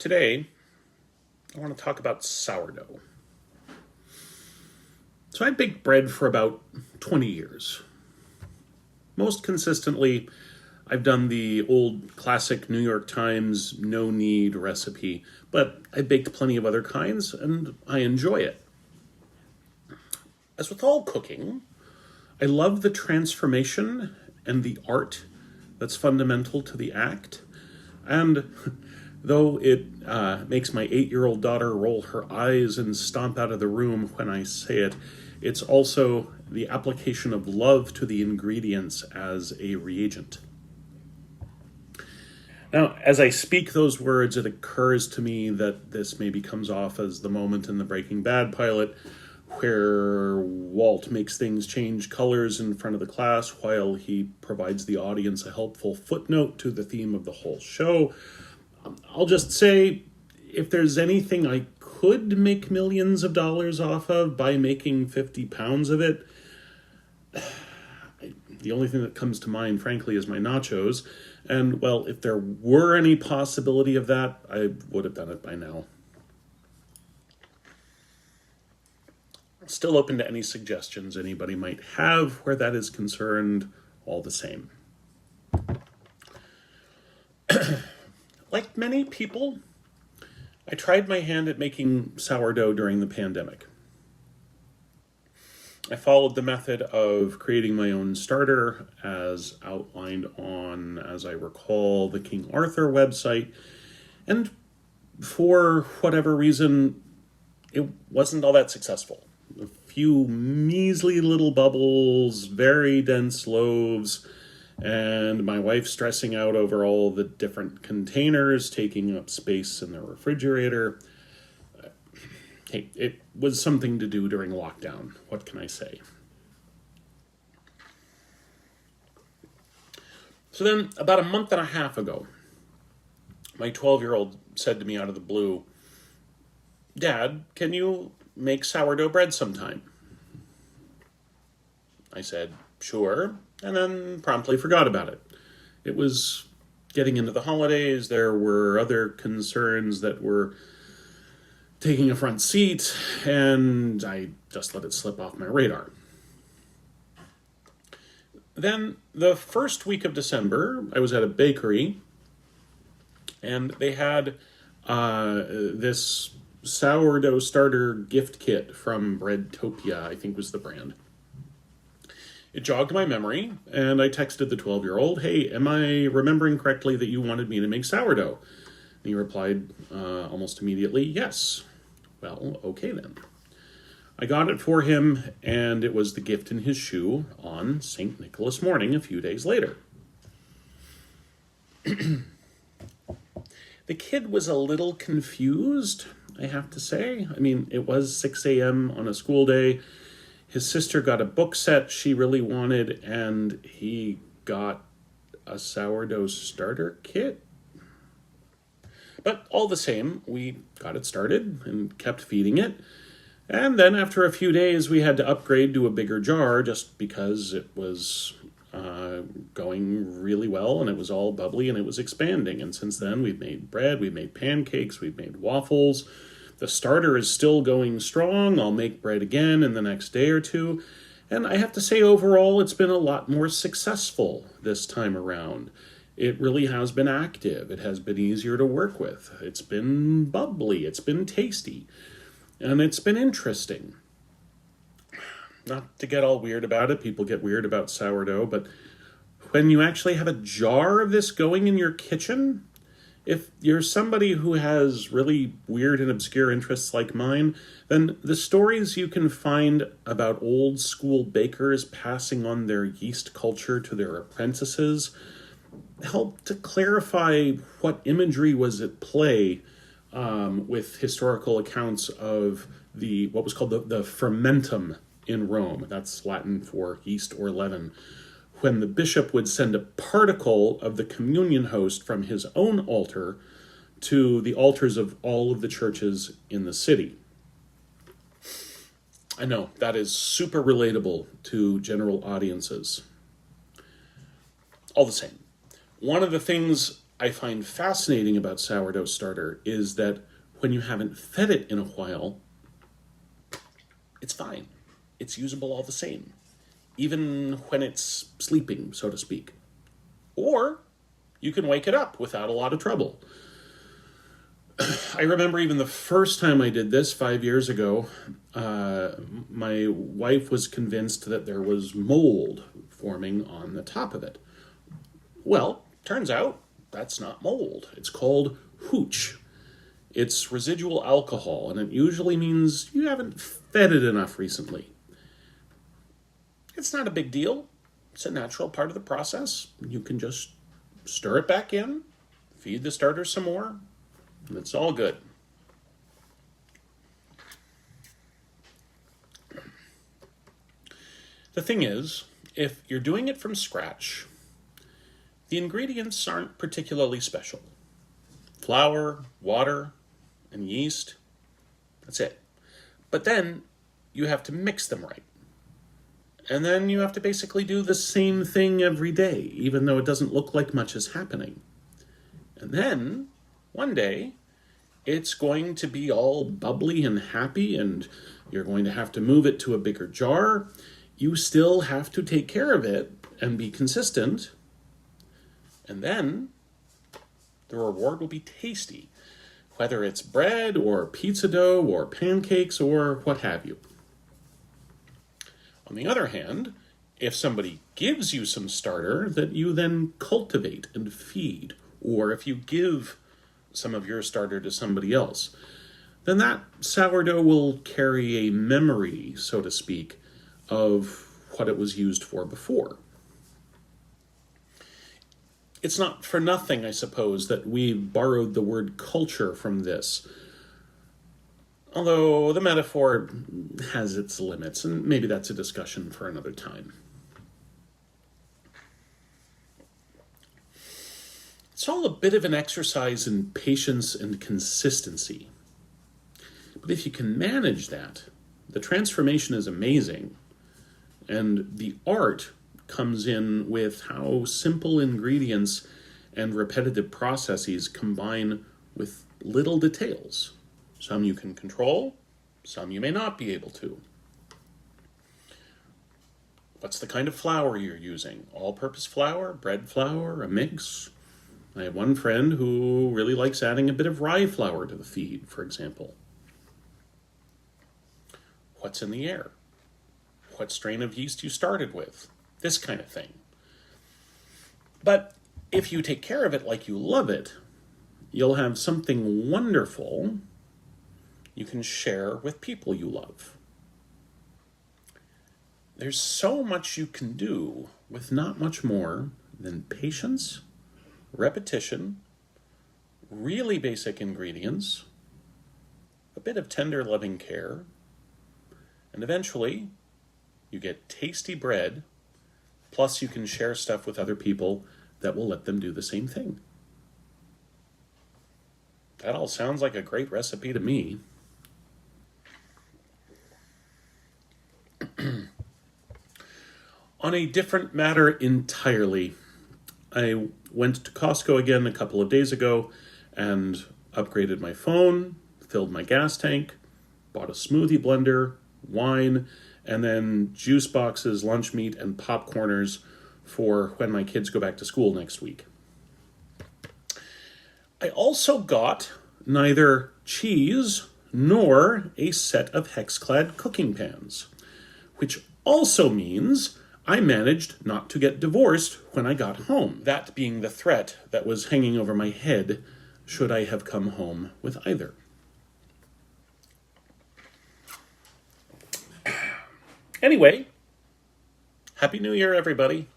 Today, I want to talk about sourdough. So I baked bread for about 20 years. Most consistently, I've done the old classic New York Times no-knead recipe, but I baked plenty of other kinds, and I enjoy it. As with all cooking, I love the transformation and the art that's fundamental to the act. And though it makes my 8-year-old daughter roll her eyes and stomp out of the room when I say it, it's also the application of love to the ingredients as a reagent. Now, as I speak those words, it occurs to me that this maybe comes off as the moment in the Breaking Bad pilot where Walt makes things change colors in front of the class while he provides the audience a helpful footnote to the theme of the whole show. I'll just say, if there's anything I could make millions of dollars off of by making 50 pounds of it, the only thing that comes to mind, frankly, is my nachos. And, well, if there were any possibility of that, I would have done it by now. Still open to any suggestions anybody might have where that is concerned, all the same. Like many people, I tried my hand at making sourdough during the pandemic. I followed the method of creating my own starter as outlined on, as I recall, the King Arthur website, and for whatever reason, it wasn't all that successful. A few measly little bubbles, very dense loaves, and my wife stressing out over all the different containers taking up space in the refrigerator. Hey, it was something to do during lockdown. What can I say? So then, about a month and a half ago, my 12-year-old said to me out of the blue, "Dad, can you make sourdough bread sometime?" I said, "Sure," and then promptly forgot about it. It was getting into the holidays. There were other concerns that were taking a front seat, and I just let it slip off my radar. Then, the first week of December, I was at a bakery, and they had this sourdough starter gift kit from Breadtopia, I think was the brand. It jogged my memory, and I texted the 12-year-old, "Hey, am I remembering correctly that you wanted me to make sourdough?" And he replied almost immediately, "Yes." Well, okay then. I got it for him, and it was the gift in his shoe on St. Nicholas morning a few days later. The kid was a little confused, I have to say. I mean, it was 6 a.m. on a school day. His sister got a book set she really wanted, and he got a sourdough starter kit. But all the same, we got it started and kept feeding it. And then after a few days, we had to upgrade to a bigger jar just because it was going really well, and it was all bubbly, and it was expanding. And since then, we've made bread, we've made pancakes, we've made waffles. The starter is still going strong. I'll make bread again in the next day or two. And I have to say, overall, it's been a lot more successful this time around. It really has been active. It has been easier to work with. It's been bubbly. It's been tasty. And it's been interesting. Not to get all weird about it. People get weird about sourdough. But when you actually have a jar of this going in your kitchen, if you're somebody who has really weird and obscure interests like mine, then the stories you can find about old school bakers passing on their yeast culture to their apprentices help to clarify what imagery was at play with historical accounts of what was called the fermentum in Rome. That's Latin for yeast or leaven. When the bishop would send a particle of the communion host from his own altar to the altars of all of the churches in the city. I know, that is super relatable to general audiences. All the same, one of the things I find fascinating about sourdough starter is that when you haven't fed it in a while, it's fine. It's usable all the same, even when it's sleeping, so to speak. Or you can wake it up without a lot of trouble. I remember even the first time I did this 5 years ago, my wife was convinced that there was mold forming on the top of it. Well, turns out that's not mold. It's called hooch. It's residual alcohol, and it usually means you haven't fed it enough recently. It's not a big deal. It's a natural part of the process. You can just stir it back in, feed the starter some more, and it's all good. The thing is, if you're doing it from scratch, the ingredients aren't particularly special. Flour, water, and yeast, that's it. But then you have to mix them right. And then you have to basically do the same thing every day, even though it doesn't look like much is happening. And then, one day, it's going to be all bubbly and happy, and you're going to have to move it to a bigger jar. You still have to take care of it and be consistent. And then, the reward will be tasty, whether it's bread or pizza dough or pancakes or what have you. On the other hand, if somebody gives you some starter that you then cultivate and feed, or if you give some of your starter to somebody else, then that sourdough will carry a memory, so to speak, of what it was used for before. It's not for nothing, I suppose, that we borrowed the word culture from this. Although the metaphor has its limits, and maybe that's a discussion for another time. It's all a bit of an exercise in patience and consistency. But if you can manage that, the transformation is amazing. And the art comes in with how simple ingredients and repetitive processes combine with little details. Some you can control, some you may not be able to. What's the kind of flour you're using? All-purpose flour, bread flour, a mix? I have one friend who really likes adding a bit of rye flour to the feed, for example. What's in the air? What strain of yeast you started with? This kind of thing. But if you take care of it like you love it, you'll have something wonderful you can share with people you love. There's so much you can do with not much more than patience, repetition, really basic ingredients, a bit of tender, loving care, and eventually you get tasty bread, plus you can share stuff with other people that will let them do the same thing. That all sounds like a great recipe to me. On a different matter entirely, I went to Costco again a couple of days ago and upgraded my phone, filled my gas tank, bought a smoothie blender, wine, and then juice boxes, lunch meat, and popcorners for when my kids go back to school next week. I also got neither cheese nor a set of hex-clad cooking pans, which also means I managed not to get divorced when I got home, that being the threat that was hanging over my head should I have come home with either. Anyway, Happy New Year, everybody.